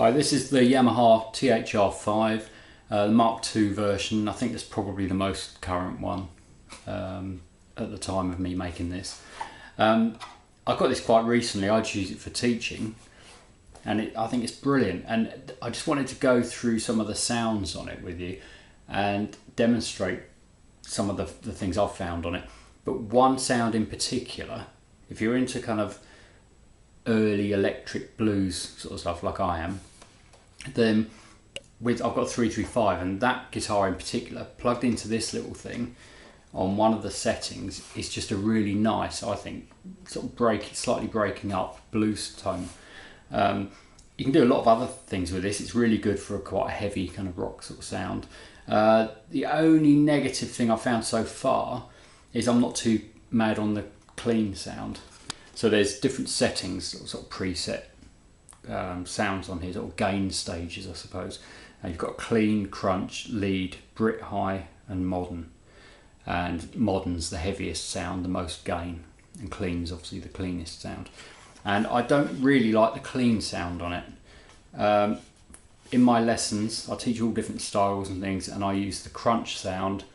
Hi, this is the Yamaha THR5, the Mark II version. I think it's probably the most current one at the time of me making this. I got this quite recently. I just use it for teaching, and I think it's brilliant. And I just wanted to go through some of the sounds on it with you and demonstrate some of the things I've found on it. But one sound in particular, if you're into kind of early electric blues sort of stuff like I am, then I've got a 335, and that guitar in particular plugged into this little thing on one of the settings is just a really nice, I think, sort of slightly breaking up blues tone. You can do a lot of other things with this. It's really good for a quite heavy kind of rock sort of sound. The only negative thing I've found so far is I'm not too mad on the clean sound. So there's different settings, sort of preset sounds on here, sort of gain stages, I suppose. You've got clean, crunch, lead, Brit high, and modern. And modern's the heaviest sound, the most gain, and clean's obviously the cleanest sound. And I don't really like the clean sound on it. In my lessons, I teach all different styles and things, and I use the crunch sound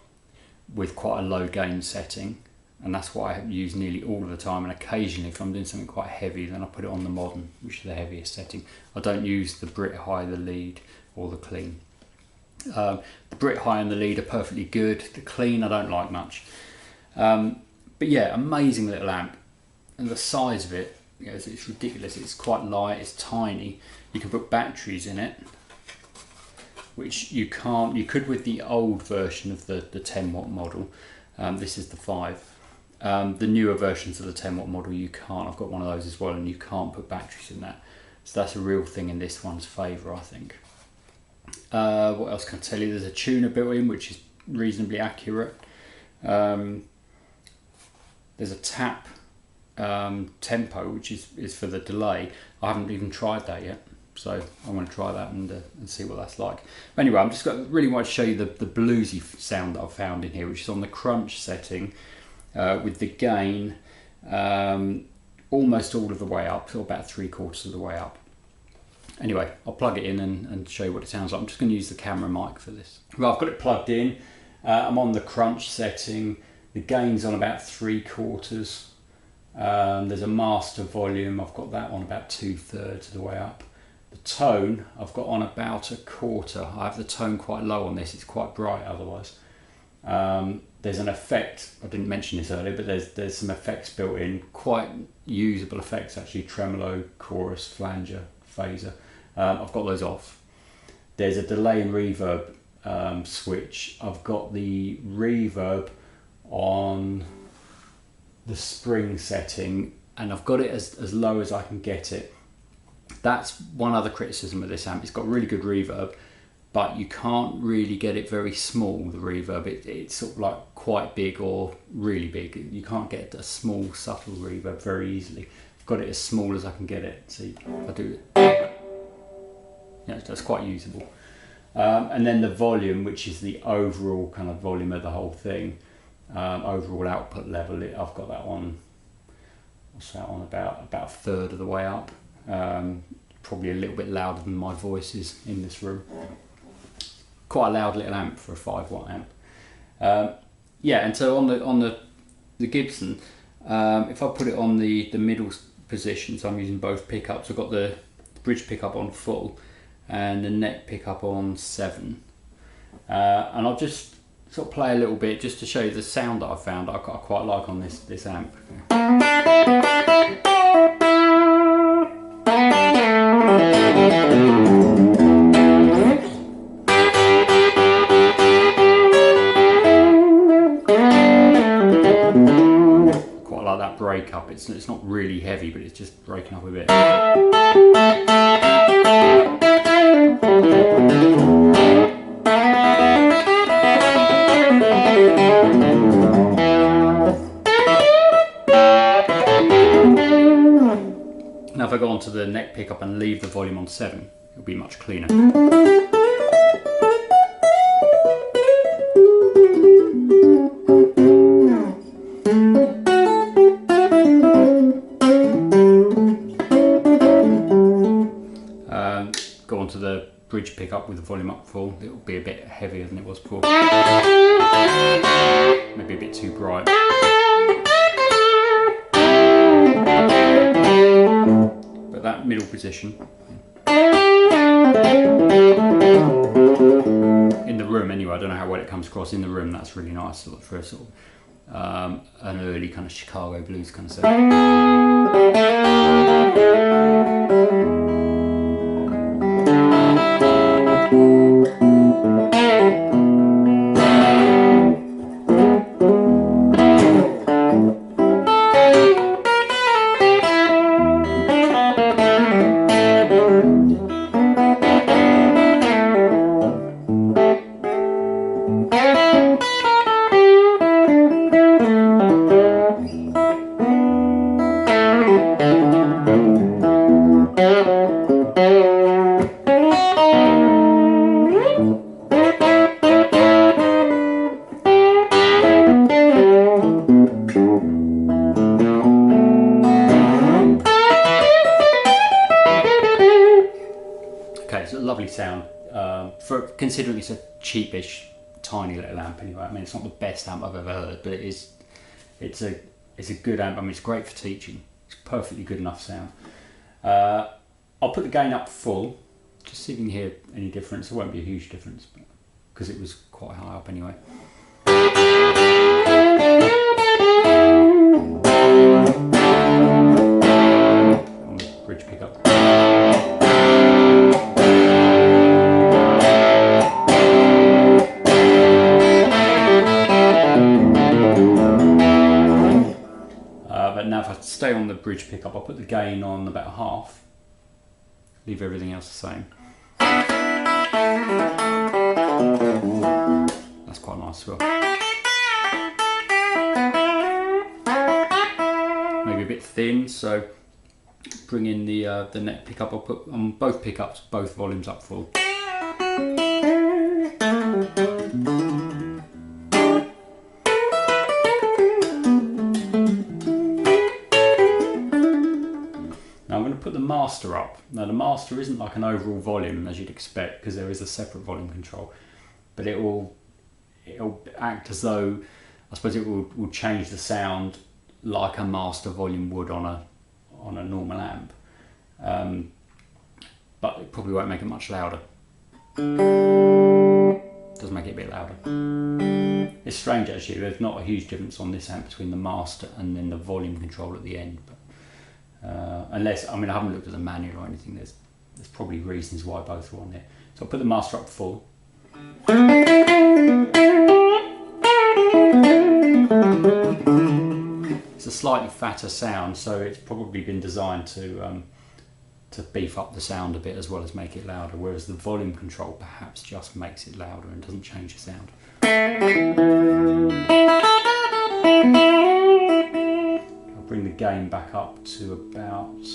with quite a low gain setting. And that's what I use nearly all of the time, and occasionally if I'm doing something quite heavy, then I put it on the modern, which is the heaviest setting. I don't use the Brit high, the lead, or the clean. The Brit high and the lead are perfectly good. The clean I don't like much. But yeah, amazing little amp, and the size of it, you know, it's ridiculous. It's quite light, it's tiny. You can put batteries in it, which you can't. You could with the old version of the 10 watt model. This is the 5. The newer versions of the 10 watt model you can't. I've got one of those as well, and you can't put batteries in that. So that's a real thing in this one's favour, I think. What else can I tell you? There's a tuner built in, which is reasonably accurate. There's a tap tempo, which is for the delay. I haven't even tried that yet, so I'm going to try that and see what that's like. But anyway, I'm just really want to show you the bluesy sound that I've found in here, which is on the crunch setting with the gain almost all of the way up, or about 3/4 of the way up. Anyway, I'll plug it in and show you what it sounds like. I'm just going to use the camera mic for this. Well, I've got it plugged in. I'm on the crunch setting. The gain's on about 3/4. There's a master volume. I've got that on about 2/3 of the way up. The tone I've got on about 1/4. I have the tone quite low on this. It's quite bright otherwise. There's an effect. I didn't mention this earlier, but there's some effects built in. Quite usable effects actually. Tremolo, chorus, flanger, phaser. I've got those off. There's a delay and reverb switch. I've got the reverb on the spring setting, and I've got it as low as I can get it. That's one other criticism of this amp. It's got really good reverb, but you can't really get it very small, the reverb. It's sort of like quite big or really big. You can't get a small, subtle reverb very easily. I've got it as small as I can get it. See, if I do it, yeah, that's quite usable. And then the volume, which is the overall kind of volume of the whole thing, overall output level, I've got that on, what's that on, about 1/3 of the way up. Probably a little bit louder than my voice is in this room. Quite a loud little amp for a 5 watt amp. Yeah, and so on the Gibson, if I put it on the middle position, so I'm using both pickups. I've got the bridge pickup on full and the neck pickup on 7, and I'll just sort of play a little bit just to show you the sound that I found that I quite like on this amp. Quite like that break up. It's not really heavy, but it's just breaking up a bit. Now if I go onto the neck pickup and leave the volume on 7, it'll be much cleaner. bridge pickup with the volume up full, it will be a bit heavier than it was before. Maybe a bit too bright. But that middle position, in the room anyway, I don't know how well it comes across in the room, that's really nice for a sort of an early kind of Chicago blues kind of sound. Lovely sound for considering it's a cheapish, tiny little amp. Anyway, I mean it's not the best amp I've ever heard, but it's a good amp. I mean it's great for teaching. It's perfectly good enough sound. I'll put the gain up full, just see if you can hear any difference. It won't be a huge difference, because it was quite high up anyway. On the bridge pickup. But now if I stay on the bridge pickup, I'll put the gain on about half, leave everything else the same. That's quite nice as well. Maybe a bit thin, so bring in the neck pickup. I'll put on both pickups, both volumes up full. Put the master up. Now the master isn't like an overall volume as you'd expect, because there is a separate volume control, but it'll act as though, I suppose it will change the sound like a master volume would on a normal amp, but it probably won't make it much louder. Does make it a bit louder. It's strange actually, there's not a huge difference on this amp between the master and then the volume control at the end, but unless, I mean I haven't looked at the manual or anything, there's probably reasons why both are on there. So I'll put the master up full. It's a slightly fatter sound, so it's probably been designed to beef up the sound a bit as well as make it louder, whereas the volume control perhaps just makes it louder and doesn't change the sound. Bring the gain back up to about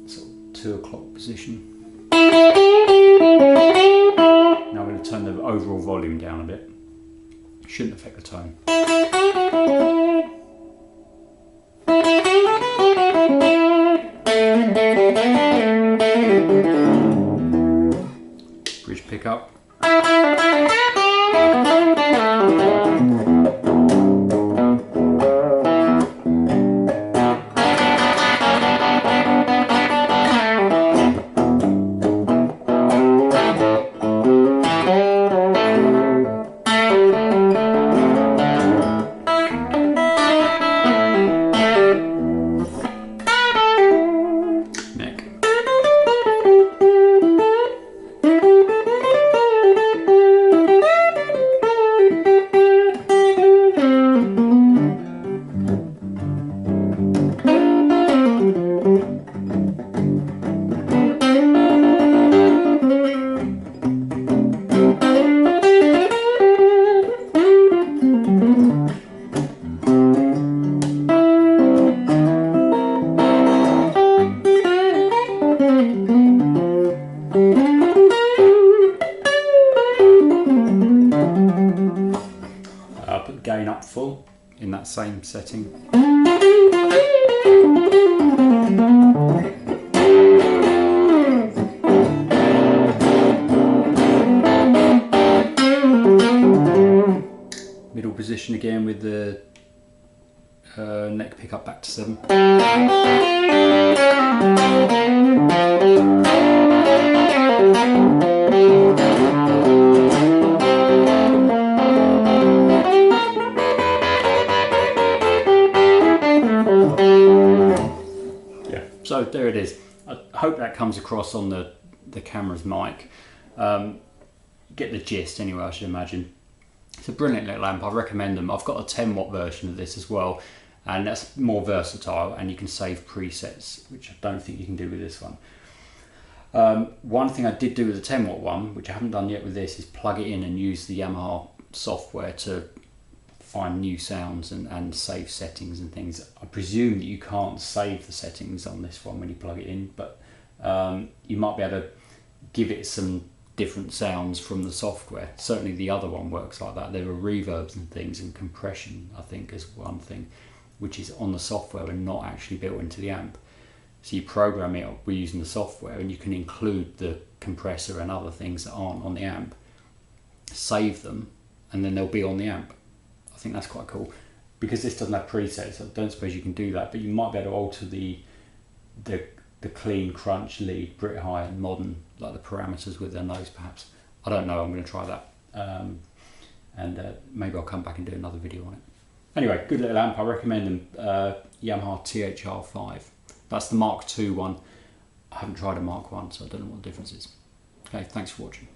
sort of 2 o'clock position. Now I'm going to turn the overall volume down a bit. Shouldn't affect the tone. Bridge pickup. Gain up full in that same setting. back to 7. Yeah, so there it is. I hope that comes across on the camera's mic. Get the gist anyway, I should imagine. It's a brilliant little amp. I recommend them. I've got a 10 watt version of this as well, and that's more versatile, and you can save presets, which I don't think you can do with this one. One thing I did do with the 10 watt one, which I haven't done yet with this, is plug it in and use the Yamaha software to find new sounds and save settings and things. I presume that you can't save the settings on this one when you plug it in, but you might be able to give it some different sounds from the software. Certainly the other one works like that. There are reverbs and things, and compression I think is one thing which is on the software and not actually built into the amp. So you program it we're using the software, and you can include the compressor and other things that aren't on the amp, save them, and then they'll be on the amp. I think that's quite cool. Because this doesn't have presets, I don't suppose you can do that, but you might be able to alter the clean, crunch, lead, Brit high and modern, like the parameters within those perhaps. I don't know, I'm going to try that. And maybe I'll come back and do another video on it. Anyway, good little amp, I recommend them. Yamaha THR5. That's the Mark II one. I haven't tried a Mark I, so I don't know what the difference is. Okay, thanks for watching.